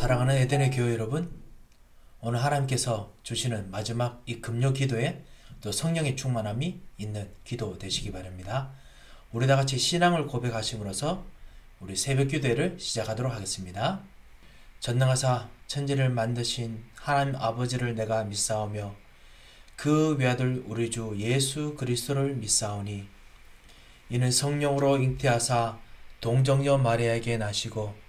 사랑하는 에덴의 교회 여러분, 오늘 하나님께서 주시는 마지막 이 금요 기도에 또 성령의 충만함이 있는 기도 되시기 바랍니다. 우리 다 같이 신앙을 고백하심으로써 우리 새벽 기도회를 시작하도록 하겠습니다. 전능하사 천지를 만드신 하나님 아버지를 내가 믿사오며 그 외아들 우리 주 예수 그리스도를 믿사오니 이는 성령으로 잉태하사 동정녀 마리아에게 나시고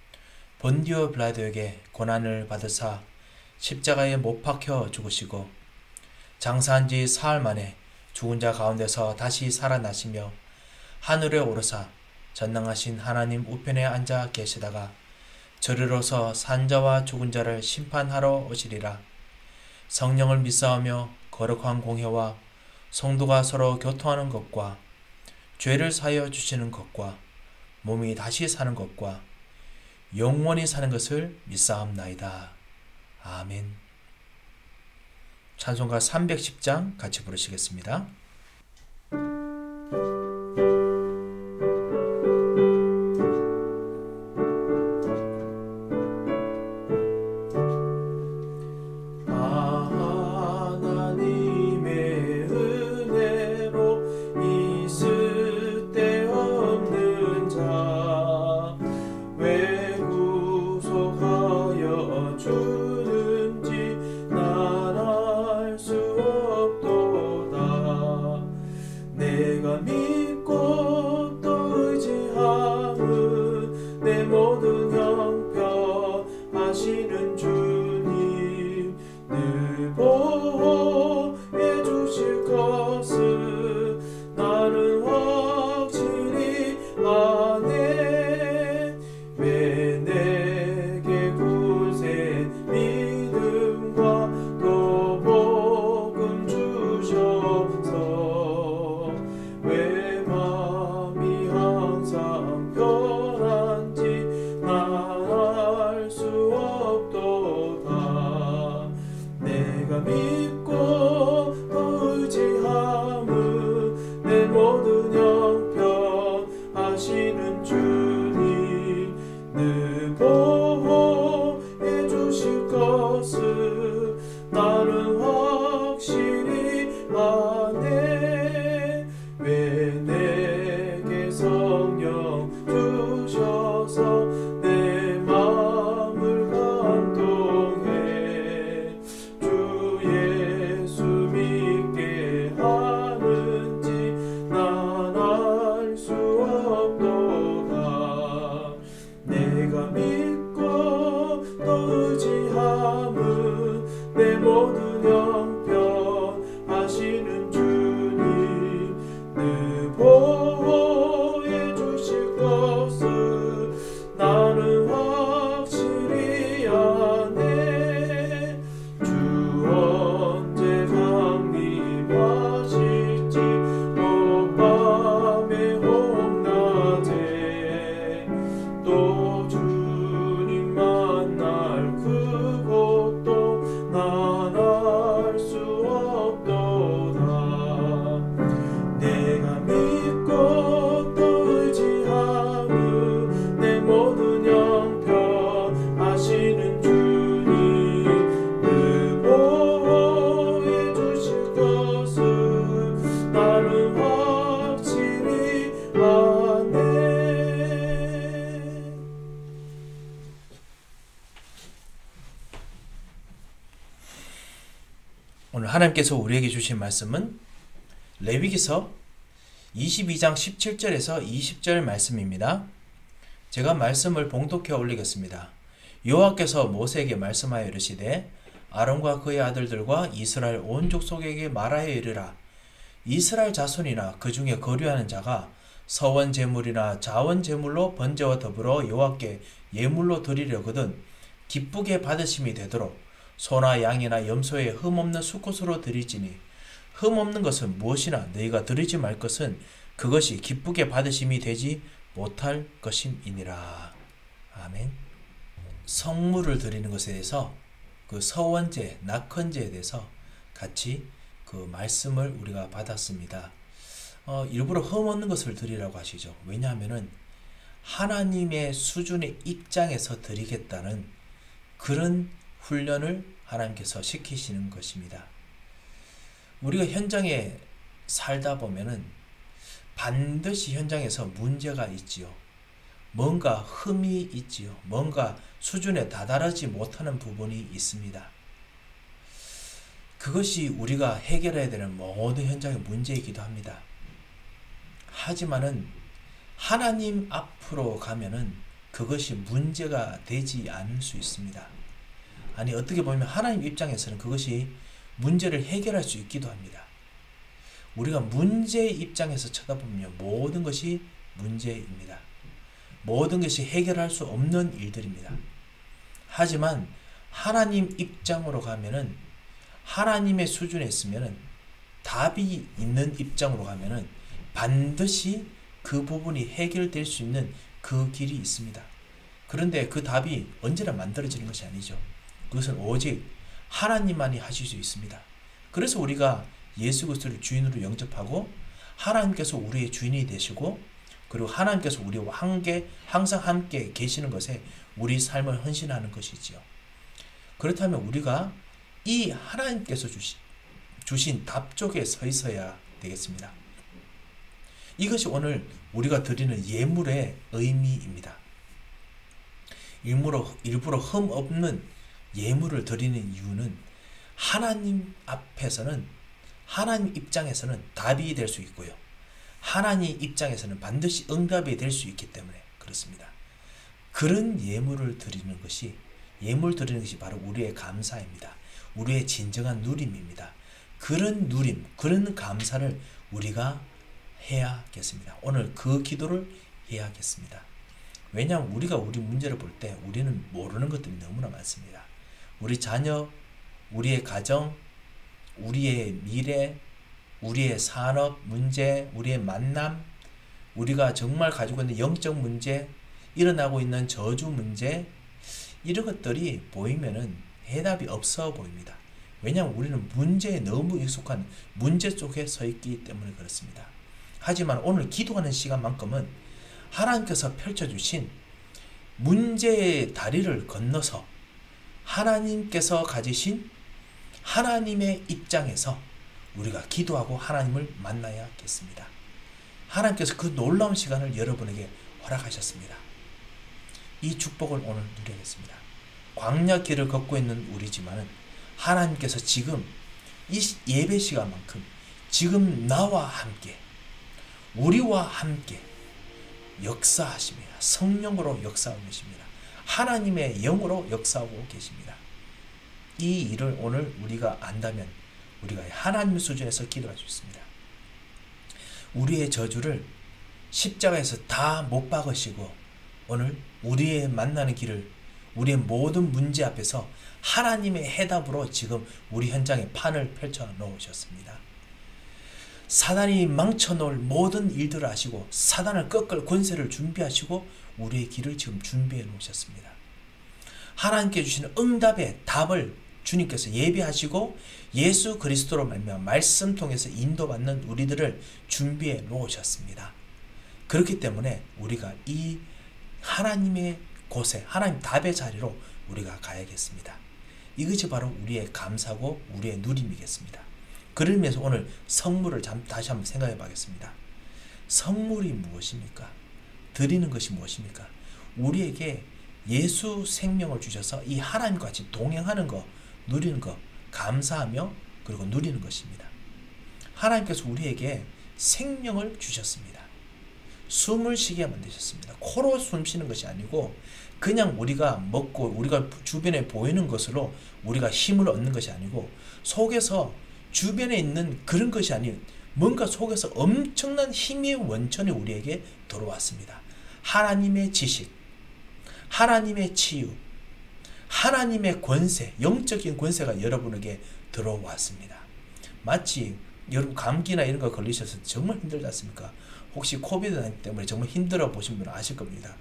본디오 빌라도에게 고난을 받으사 십자가에 못 박혀 죽으시고 장사한 지 사흘 만에 죽은 자 가운데서 다시 살아나시며 하늘에 오르사 전능하신 하나님 우편에 앉아 계시다가 저리로서 산자와 죽은 자를 심판하러 오시리라. 성령을 믿사오며 거룩한 공회와 성도가 서로 교통하는 것과 죄를 사하여 주시는 것과 몸이 다시 사는 것과 영원히 사는 것을 믿사옵나이다. 아멘. 찬송가 310장 같이 부르시겠습니다. 오늘 하나님께서 우리에게 주신 말씀은 레위기서 22장 17절에서 20절 말씀입니다. 제가 말씀을 봉독해 올리겠습니다. 여호와께서 모세에게 말씀하여 이르시되 아론과 그의 아들들과 이스라엘 온 족속에게 말하여 이르라. 이스라엘 자손이나 그 중에 거류하는 자가 서원 제물이나 자원 제물로 번제와 더불어 여호와께 예물로 드리려거든 기쁘게 받으심이 되도록 소나 양이나 염소에 흠없는 수컷으로 드리지니 흠없는 것은 무엇이나 너희가 드리지 말 것은 그것이 기쁘게 받으심이 되지 못할 것임이니라. 아멘. 성물을 드리는 것에 대해서 그 서원제, 낙헌제에 대해서 같이 그 말씀을 우리가 받았습니다. 일부러 흠없는 것을 드리라고 하시죠. 왜냐하면은 하나님의 수준의 입장에서 드리겠다는 그런 훈련을 하나님께서 시키시는 것입니다. 우리가 현장에 살다 보면은 반드시 현장에서 문제가 있지요. 뭔가 흠이 있지요. 뭔가 수준에 다다르지 못하는 부분이 있습니다. 그것이 우리가 해결해야 되는 모든 현장의 문제이기도 합니다. 하지만은 하나님 앞으로 가면은 그것이 문제가 되지 않을 수 있습니다. 아니, 어떻게 보면 하나님 입장에서는 그것이 문제를 해결할 수 있기도 합니다. 우리가 문제 입장에서 쳐다보면 모든 것이 문제입니다. 모든 것이 해결할 수 없는 일들입니다. 하지만 하나님 입장으로 가면은, 하나님의 수준에 있으면은, 답이 있는 입장으로 가면은 반드시 그 부분이 해결될 수 있는 그 길이 있습니다. 그런데 그 답이 언제나 만들어지는 것이 아니죠. 그것은 오직 하나님만이 하실 수 있습니다. 그래서 우리가 예수 그리스도를 주인으로 영접하고 하나님께서 우리의 주인이 되시고, 그리고 하나님께서 우리와 항상 함께 계시는 것에 우리 삶을 헌신하는 것이지요. 그렇다면 우리가 이 하나님께서 주신 답 쪽에 서 있어야 되겠습니다. 이것이 오늘 우리가 드리는 예물의 의미입니다. 일부러 흠 없는 예물을 드리는 이유는 하나님 앞에서는, 하나님 입장에서는 답이 될 수 있고요. 하나님 입장에서는 반드시 응답이 될 수 있기 때문에 그렇습니다. 그런 예물을 드리는 것이 바로 우리의 감사입니다. 우리의 진정한 누림입니다. 그런 누림, 그런 감사를 우리가 해야겠습니다. 오늘 그 기도를 해야겠습니다. 왜냐하면 우리가 우리 문제를 볼 때 우리는 모르는 것들이 너무나 많습니다. 우리 자녀, 우리의 가정, 우리의 미래, 우리의 산업 문제, 우리의 만남, 우리가 정말 가지고 있는 영적 문제, 일어나고 있는 저주 문제, 이런 것들이 보이면은 해답이 없어 보입니다. 왜냐하면 우리는 문제에 너무 익숙한 문제 속에 서 있기 때문에 그렇습니다. 하지만 오늘 기도하는 시간만큼은 하나님께서 펼쳐주신 문제의 다리를 건너서 하나님께서 가지신 하나님의 입장에서 우리가 기도하고 하나님을 만나야겠습니다. 하나님께서 그 놀라운 시간을 여러분에게 허락하셨습니다. 이 축복을 오늘 누리겠습니다. 광야 길을 걷고 있는 우리지만은 하나님께서 지금 이 예배 시간만큼 지금 나와 함께, 우리와 함께 역사하십니다. 성령으로 역사하고 계십니다. 하나님의 영으로 역사하고 계십니다. 이 일을 오늘 우리가 안다면 우리가 하나님 수준에서 기도할 수 있습니다. 우리의 저주를 십자가에서 다 못 박으시고 오늘 우리의 만나는 길을, 우리의 모든 문제 앞에서 하나님의 해답으로 지금 우리 현장에 판을 펼쳐 놓으셨습니다. 사단이 망쳐놓을 모든 일들을 아시고 사단을 꺾을 권세를 준비하시고 우리의 길을 지금 준비해 놓으셨습니다. 하나님께 주시는 응답의 답을 주님께서 예비하시고 예수 그리스도로 말미암아 말씀 통해서 인도받는 우리들을 준비해 놓으셨습니다. 그렇기 때문에 우리가 이 하나님의 곳에, 하나님 답의 자리로 우리가 가야겠습니다. 이것이 바로 우리의 감사고 우리의 누림이겠습니다. 그러면서 오늘 성물을 다시 한번 생각해 보겠습니다. 성물이 무엇입니까? 드리는 것이 무엇입니까? 우리에게 예수 생명을 주셔서 이 하나님과 같이 동행하는 것, 누리는 것, 감사하며 그리고 누리는 것입니다. 하나님께서 우리에게 생명을 주셨습니다. 숨을 쉬게 만드셨습니다. 코로 숨 쉬는 것이 아니고 그냥 우리가 먹고 우리가 주변에 보이는 것으로 우리가 힘을 얻는 것이 아니고 속에서 주변에 있는 그런 것이 아닌 뭔가 속에서 엄청난 힘의 원천이 우리에게 들어왔습니다. 하나님의 지식, 하나님의 치유, 하나님의 권세, 영적인 권세가 여러분에게 들어왔습니다. 마치 여러분 감기나 이런 거 걸리셔서 정말 힘들지 않습니까? 혹시 코비드 때문에 정말 힘들어 보신 분은 아실 겁니다.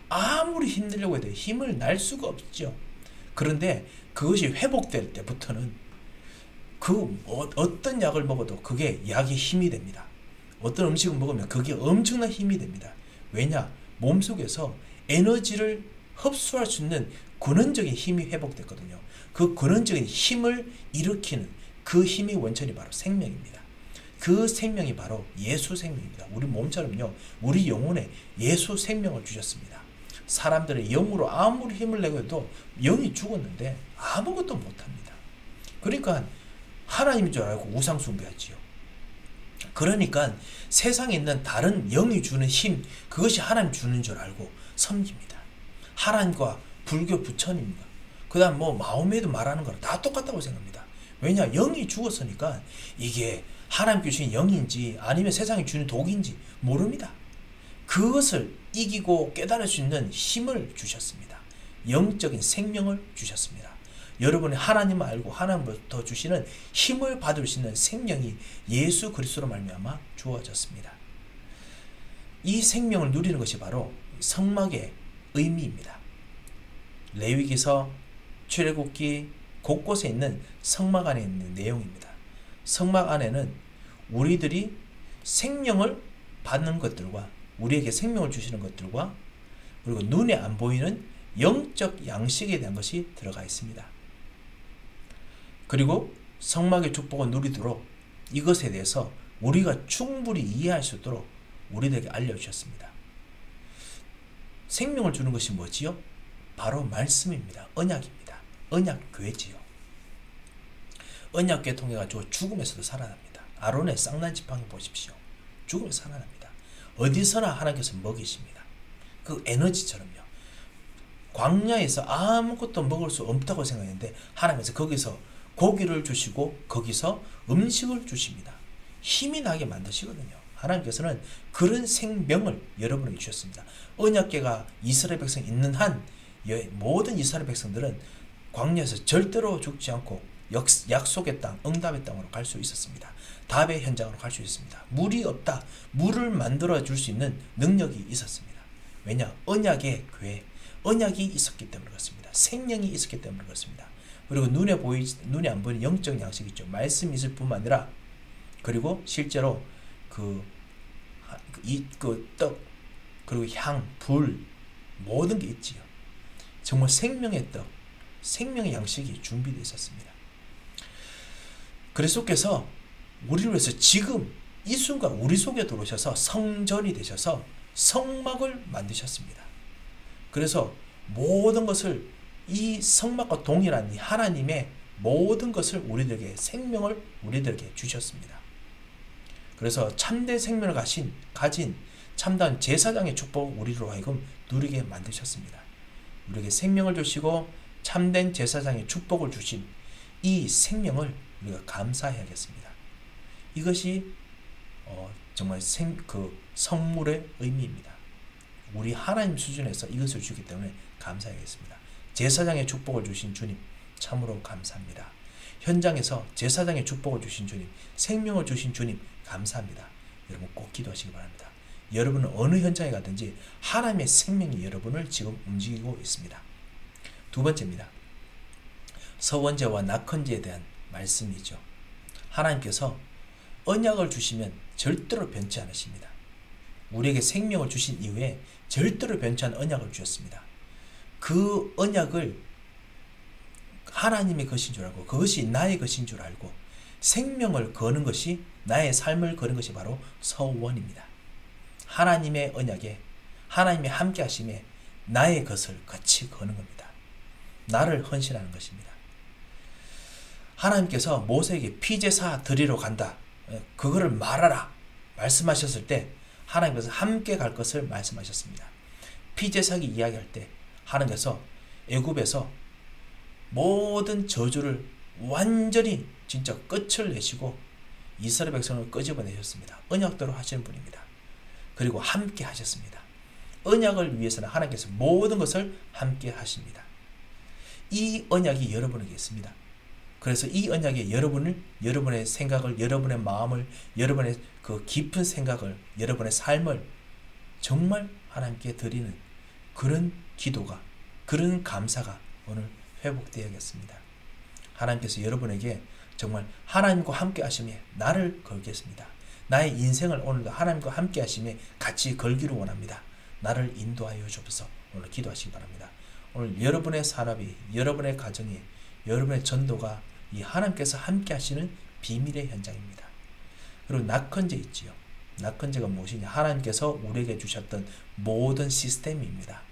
아무리 힘들려고 해도 힘을 날 수가 없죠. 그런데 그것이 회복될 때부터는 어떤 약을 먹어도 그게 약의 힘이 됩니다. 어떤 음식을 먹으면 그게 엄청난 힘이 됩니다. 왜냐? 몸속에서 에너지를 흡수할 수 있는 근원적인 힘이 회복됐거든요. 그 근원적인 힘을 일으키는 그 힘의 원천이 바로 생명입니다. 그 생명이 바로 예수 생명입니다. 우리 몸처럼요, 우리 영혼에 예수 생명을 주셨습니다. 사람들의 영으로 아무리 힘을 내고 해도 영이 죽었는데 아무것도 못합니다. 그러니까 하나님인 줄 알고 우상 숭배하지요. 그러니까 세상에 있는 다른 영이 주는 힘, 그것이 하나님 주는 줄 알고 섬깁니다. 하나님과 불교 부처님과 그 다음 마호메도 말하는 거랑 다 똑같다고 생각합니다. 왜냐? 영이 죽었으니까 이게 하나님 주신 영인지 아니면 세상이 주는 독인지 모릅니다. 그것을 이기고 깨달을 수 있는 힘을 주셨습니다. 영적인 생명을 주셨습니다. 여러분이 하나님을 알고 하나님부터 주시는 힘을 받을 수 있는 생명이 예수 그리스도로 말미암아 주어졌습니다. 이 생명을 누리는 것이 바로 성막의 의미입니다. 레위기서, 출애굽기 곳곳에 있는 성막 안에 있는 내용입니다. 성막 안에는 우리들이 생명을 받는 것들과 우리에게 생명을 주시는 것들과 그리고 눈에 안 보이는 영적 양식에 대한 것이 들어가 있습니다. 그리고 성막의 축복을 누리도록 이것에 대해서 우리가 충분히 이해할 수 있도록 우리들에게 알려주셨습니다. 생명을 주는 것이 뭐지요? 바로 말씀입니다. 언약입니다. 언약교회지요. 언약교회 통해가지고 죽음에서도 살아납니다. 아론의 쌍난 지팡이 보십시오. 죽음에서 살아납니다. 어디서나 하나님께서 먹이십니다. 그 에너지처럼요. 광야에서 아무것도 먹을 수 없다고 생각했는데 하나님께서 거기서 고기를 주시고 거기서 음식을 주십니다. 힘이 나게 만드시거든요. 하나님께서는 그런 생명을 여러분에게 주셨습니다. 언약궤가 이스라엘 백성이 있는 한 모든 이스라엘 백성들은 광야에서 절대로 죽지 않고 약속의 땅, 응답의 땅으로 갈 수 있었습니다. 답의 현장으로 갈 수 있습니다. 물이 없다. 물을 만들어 줄 수 있는 능력이 있었습니다. 왜냐? 언약의 교회, 언약이 있었기 때문에 그렇습니다. 생명이 있었기 때문에 그렇습니다. 그리고 눈에 안 보이는 영적 양식이 있죠. 말씀이 있을 뿐만 아니라 그리고 실제로 떡 그리고 향, 불 모든 게 있지요. 정말 생명의 떡, 생명의 양식이 준비되어 있었습니다. 그리스도께서 우리를 위해서 지금 이 순간 우리 속에 들어오셔서 성전이 되셔서 성막을 만드셨습니다. 그래서 모든 것을 이 성막과 동일한 이 하나님의 모든 것을 우리들에게 생명을 우리들에게 주셨습니다. 그래서 참된 생명을 가진 참다운 제사장의 축복을 우리로 하여금 누리게 만드셨습니다. 우리에게 생명을 주시고 참된 제사장의 축복을 주신 이 생명을 우리가 감사해야겠습니다. 이것이 정말 성물의 의미입니다. 우리 하나님 수준에서 이것을 주기 때문에 감사하겠습니다. 제사장의 축복을 주신 주님 참으로 감사합니다. 현장에서 제사장의 축복을 주신 주님, 생명을 주신 주님 감사합니다. 여러분 꼭 기도하시기 바랍니다. 여러분은 어느 현장에 가든지 하나님의 생명이 여러분을 지금 움직이고 있습니다. 두 번째입니다. 서원제와 낙헌제에 대한 말씀이죠. 하나님께서 언약을 주시면 절대로 변치 않으십니다. 우리에게 생명을 주신 이후에 절대로 변치 않은 언약을 주셨습니다. 그 언약을 하나님의 것인 줄 알고 그것이 나의 것인 줄 알고 생명을 거는 것이 나의 삶을 거는 것이 바로 서원입니다. 하나님의 언약에 하나님의 함께 하심에 나의 것을 같이 거는 겁니다. 나를 헌신하는 것입니다. 하나님께서 모세에게 피제사 드리러 간다. 그거를 말하라. 말씀하셨을 때 하나님께서 함께 갈 것을 말씀하셨습니다. 피제사기 이야기할 때 하나님께서 애굽에서 모든 저주를 완전히 진짜 끝을 내시고 이스라엘 백성을 끄집어내셨습니다. 언약대로 하시는 분입니다. 그리고 함께 하셨습니다. 언약을 위해서는 하나님께서 모든 것을 함께 하십니다. 이 언약이 여러분에게 있습니다. 그래서 이 언약에 여러분의 생각을, 여러분의 마음을, 여러분의 그 깊은 생각을, 여러분의 삶을 정말 하나님께 드리는 그런 기도가, 그런 감사가 오늘 회복되어야겠습니다. 하나님께서 여러분에게 정말 하나님과 함께 하심에 나를 걸겠습니다. 나의 인생을 오늘도 하나님과 함께 하심에 같이 걸기를 원합니다. 나를 인도하여 주옵소서. 오늘 기도하시기 바랍니다. 오늘 여러분의 산업이, 여러분의 가정이, 여러분의 전도가 이 하나님께서 함께 하시는 비밀의 현장입니다. 그리고 낙헌제 있지요. 낙헌제가 무엇이냐? 하나님께서 우리에게 주셨던 모든 시스템입니다.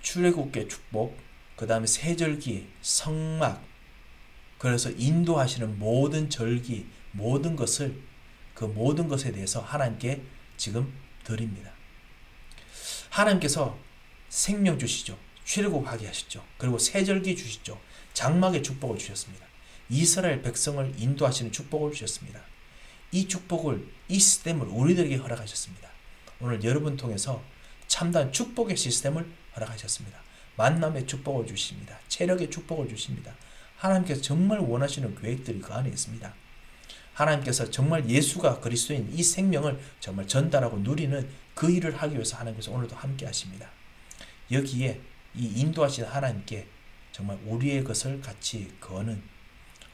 출애굽계 축복, 그 다음에 세절기, 성막, 그래서 인도하시는 모든 절기, 모든 것을, 그 모든 것에 대해서 하나님께 지금 드립니다. 하나님께서 생명 주시죠. 출애굽하게 하셨죠. 그리고 세절기 주시죠. 장막의 축복을 주셨습니다. 이스라엘 백성을 인도하시는 축복을 주셨습니다. 이 축복을, 이 시스템을 우리들에게 허락하셨습니다. 오늘 여러분 통해서 참다한 축복의 시스템을 허락하셨습니다. 만남의 축복을 주십니다. 체력의 축복을 주십니다. 하나님께서 정말 원하시는 계획들이 그 안에 있습니다. 하나님께서 정말 예수가 그리스도인 이 생명을 정말 전달하고 누리는 그 일을 하기 위해서 하나님께서 오늘도 함께 하십니다. 여기에 이 인도하시는 하나님께 정말 우리의 것을 같이 거는,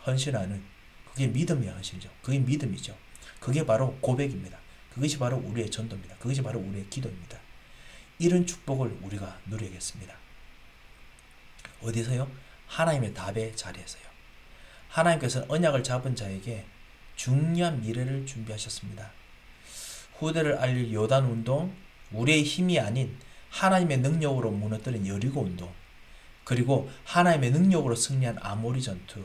헌신하는, 그게 믿음의 헌신이죠. 그게 믿음이죠. 그게 바로 고백입니다. 그것이 바로 우리의 전도입니다. 그것이 바로 우리의 기도입니다. 이런 축복을 우리가 누리겠습니다. 어디서요? 하나님의 답의 자리에서요. 하나님께서는 언약을 잡은 자에게 중요한 미래를 준비하셨습니다. 후대를 알릴 요단 운동, 우리의 힘이 아닌 하나님의 능력으로 무너뜨린 여리고 운동, 그리고 하나님의 능력으로 승리한 아모리 전투,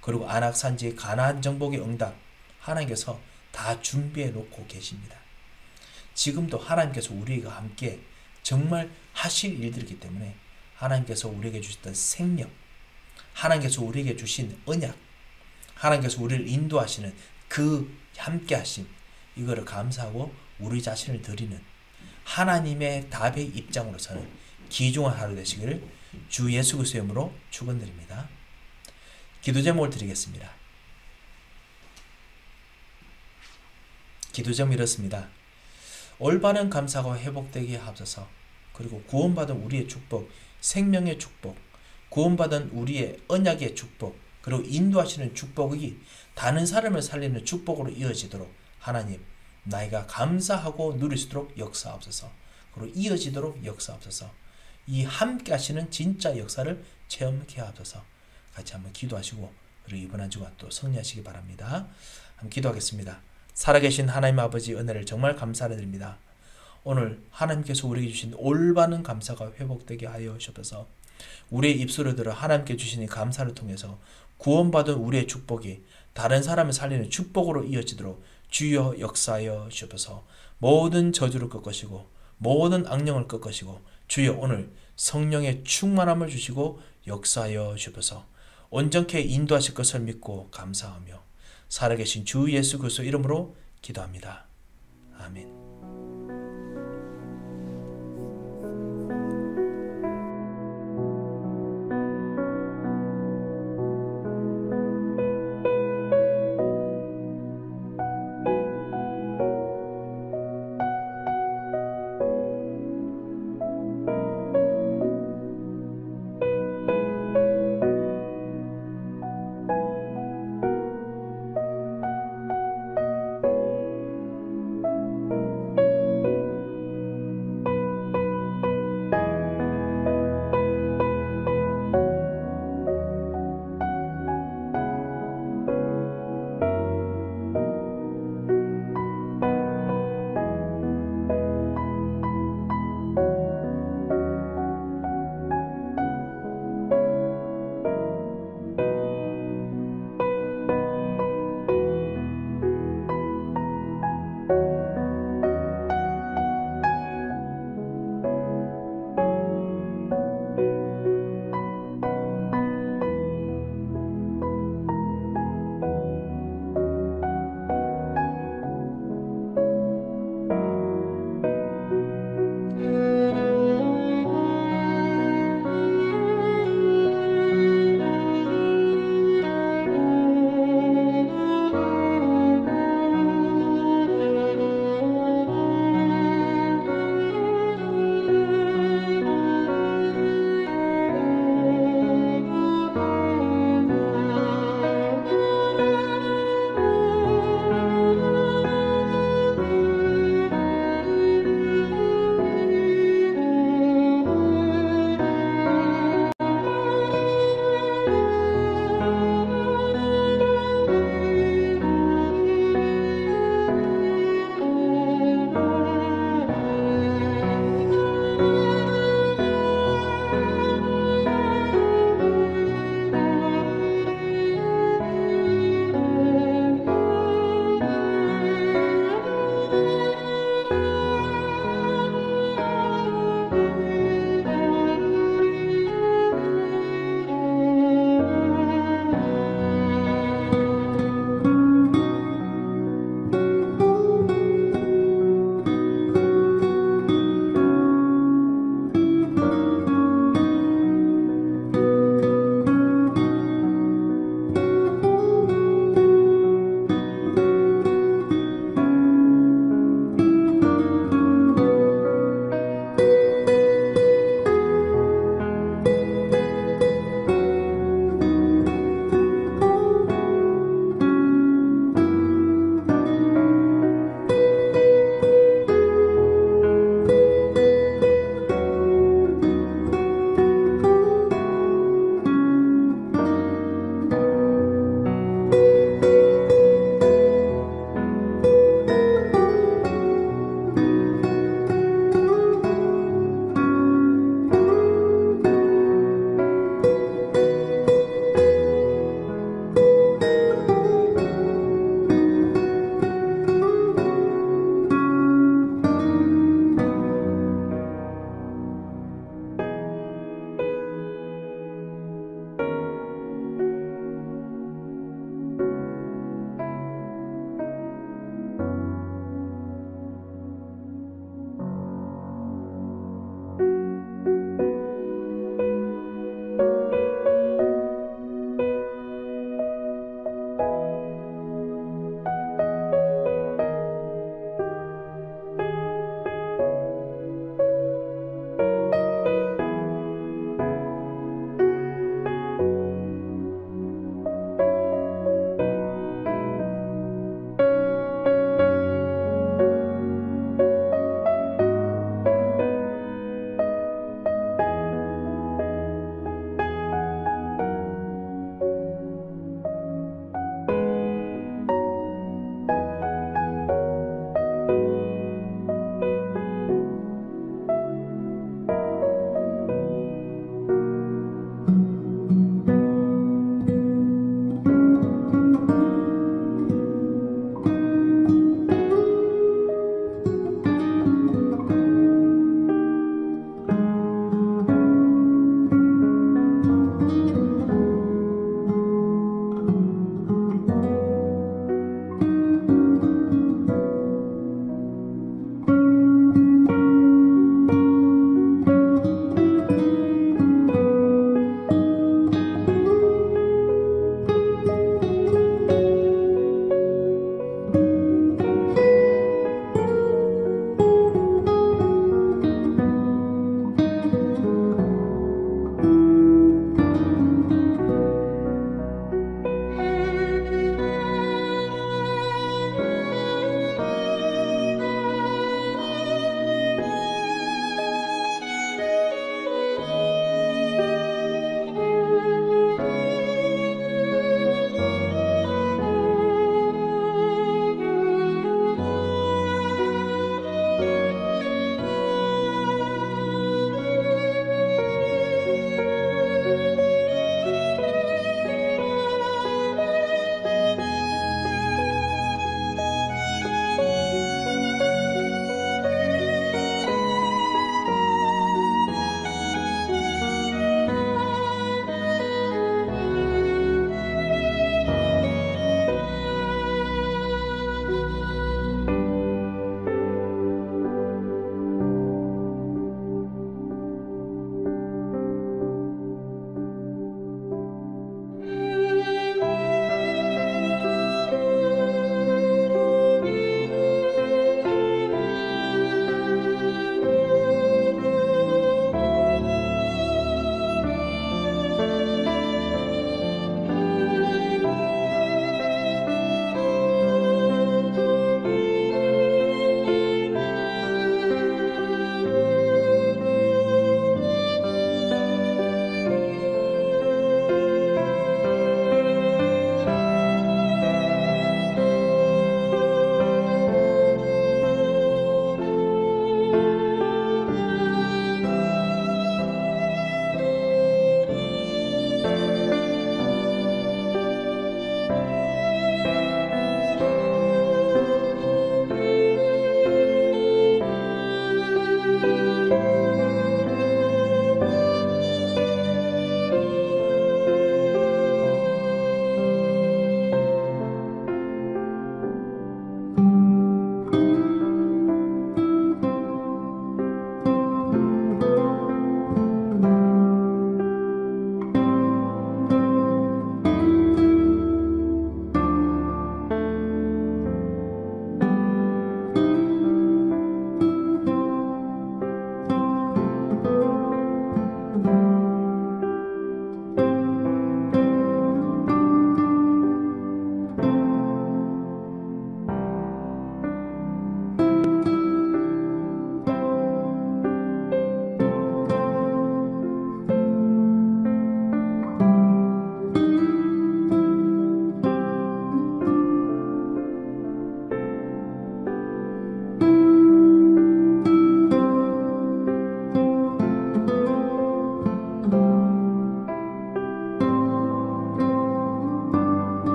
그리고 안악산지의 가나안 정복의 응답, 하나님께서 다 준비해 놓고 계십니다. 지금도 하나님께서 우리가 함께 정말 하실 일들이기 때문에 하나님께서 우리에게 주셨던 생명, 하나님께서 우리에게 주신 언약, 하나님께서 우리를 인도하시는 그 함께 하심, 이거를 감사하고 우리 자신을 드리는 하나님의 답의 입장으로서는 귀중한 하루 되시기를 주 예수 그리스도의 이름으로 축원드립니다. 기도 제목을 드리겠습니다. 기도 제목이 이렇습니다. 올바른 감사가 회복되게 하옵소서. 그리고 구원받은 우리의 축복, 생명의 축복, 구원받은 우리의 언약의 축복, 그리고 인도하시는 축복이 다른 사람을 살리는 축복으로 이어지도록 하나님, 나이가 감사하고 누릴 수 있도록 역사하옵소서. 그리고 이어지도록 역사하옵소서. 이 함께 하시는 진짜 역사를 체험케 하옵소서. 같이 한번 기도하시고 그리고 이번 한 주간 또 승리하시기 바랍니다. 한번 기도하겠습니다. 살아계신 하나님 아버지 은혜를 정말 감사드립니다. 오늘 하나님께서 우리에게 주신 올바른 감사가 회복되게 하여 주옵소서. 우리의 입술을 들어 하나님께 주신 이 감사를 통해서 구원받은 우리의 축복이 다른 사람을 살리는 축복으로 이어지도록 주여 역사하여 주옵소서. 모든 저주를 꺾으시고 모든 악령을 꺾으시고 주여 오늘 성령의 충만함을 주시고 역사하여 주옵소서. 온전케 인도하실 것을 믿고 감사하며 살아계신 주 예수 그리스도 이름으로 기도합니다. 아멘.